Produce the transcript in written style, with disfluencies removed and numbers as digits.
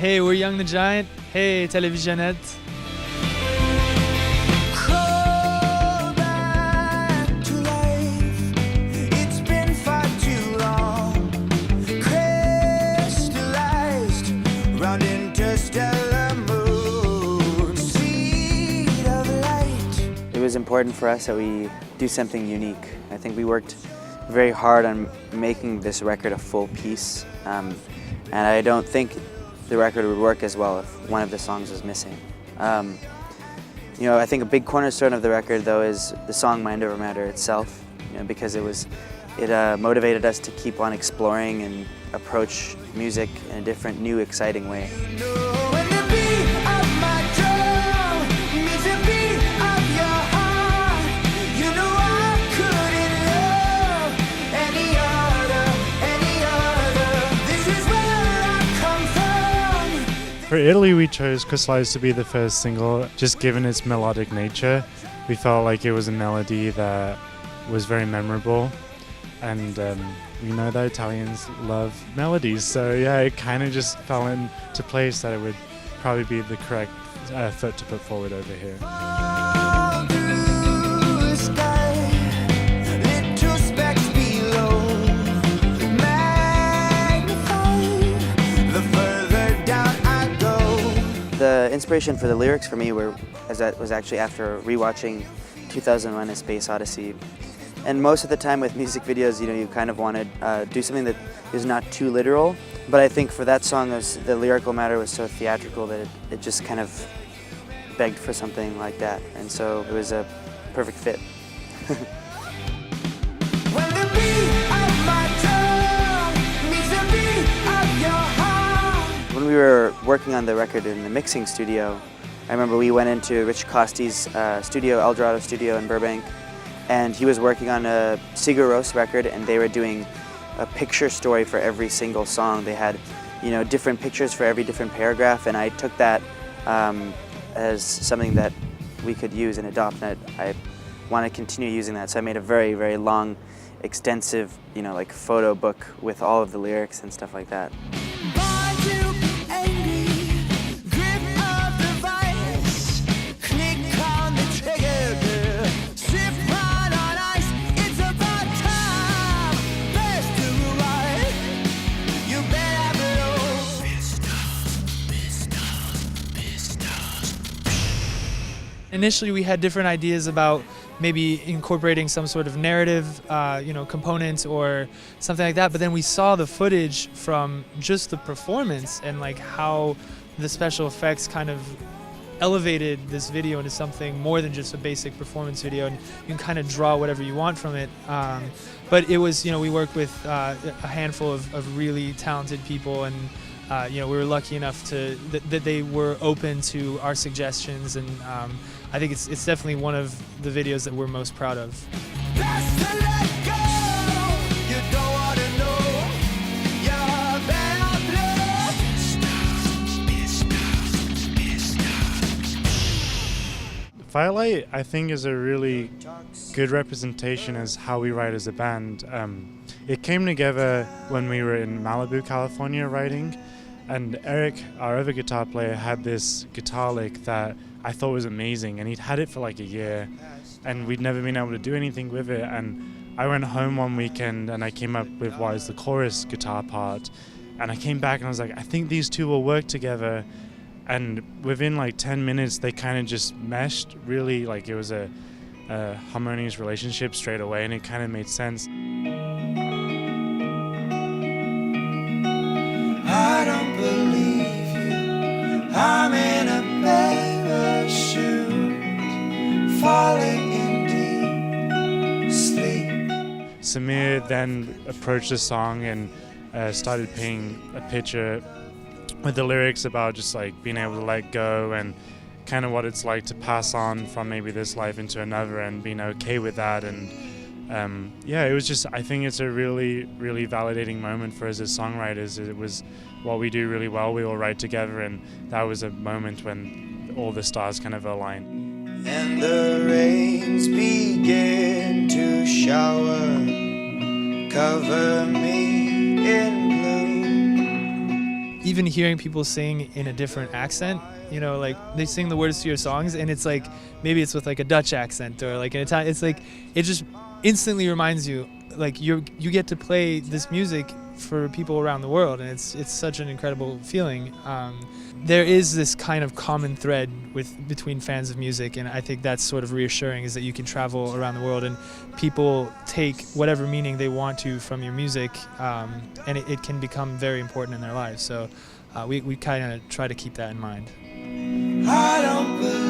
Hey, we're Young the Giant. Hey, Televisionnette. It was important for us that we do something unique. I think we worked very hard on making this record a full piece, and I don't think the record would work as well if one of the songs was missing. You know, I think a big cornerstone of the record, though, is the song "Mind Over Matter" itself. You know, because it motivated us to keep on exploring and approach music in a different, new, exciting way. For Italy, we chose Crystallized to be the first single, just given its melodic nature. We felt like it was a melody that was very memorable, and we know that Italians love melodies, so yeah, it kind of just fell into place that it would probably be the correct foot to put forward over here. The inspiration for the lyrics for me was actually after rewatching 2001: A Space Odyssey. And most of the time with music videos, you know, you kind of want to do something that is not too literal. But I think for that song, the lyrical matter was so theatrical that it just kind of begged for something like that. And so it was a perfect fit. When we were working on the record in the mixing studio, I remember we went into Rich Costi's studio, El Dorado studio in Burbank, and he was working on a Sigur Rós record, and they were doing a picture story for every single song. They had, you know, different pictures for every different paragraph, and I took that as something that we could use and adopt, and I want to continue using that. So I made a very, very long, extensive, you know, like photo book with all of the lyrics and stuff like that. Initially, we had different ideas about maybe incorporating some sort of narrative, you know, component or something like that. But then we saw the footage from just the performance and like how the special effects kind of elevated this video into something more than just a basic performance video, and you can kind of draw whatever you want from it. But it was, you know, we worked with a handful of really talented people, and you know, we were lucky enough that they were open to our suggestions, and I think it's definitely one of the videos that we're most proud of. Firelight, I think, is a really good representation as how we write as a band. It came together when we were in Malibu, California writing, and Eric, our other guitar player, had this guitar lick that I thought was amazing, and he'd had it for like a year, and we'd never been able to do anything with it. And I went home one weekend and I came up with what is the chorus guitar part, and I came back and I was like, I think these two will work together. And within like 10 minutes, they kind of just meshed, really, like it was a harmonious relationship straight away, and it kind of made sense. I don't believe you, I'm in a parachute, falling in deep sleep. Sameer then approached the song and started painting a picture with the lyrics about just like being able to let go and kind of what it's like to pass on from maybe this life into another and being okay with that. And yeah, it was just, I think it's a really, really validating moment for us as songwriters. It was what we do really well. We all write together, and that was a moment when all the stars kind of aligned. And the rains begin to shower, cover me in blue. even hearing people sing in a different accent, you know, like they sing the words to your songs and it's like, maybe it's with like a Dutch accent or like an Italian, it's like, it just instantly reminds you, like you get to play this music for people around the world, and it's such an incredible feeling. There is this kind of common thread between fans of music, and I think that's sort of reassuring, is that you can travel around the world and people take whatever meaning they want to from your music, and it can become very important in their lives. So we kind of try to keep that in mind. I don't believe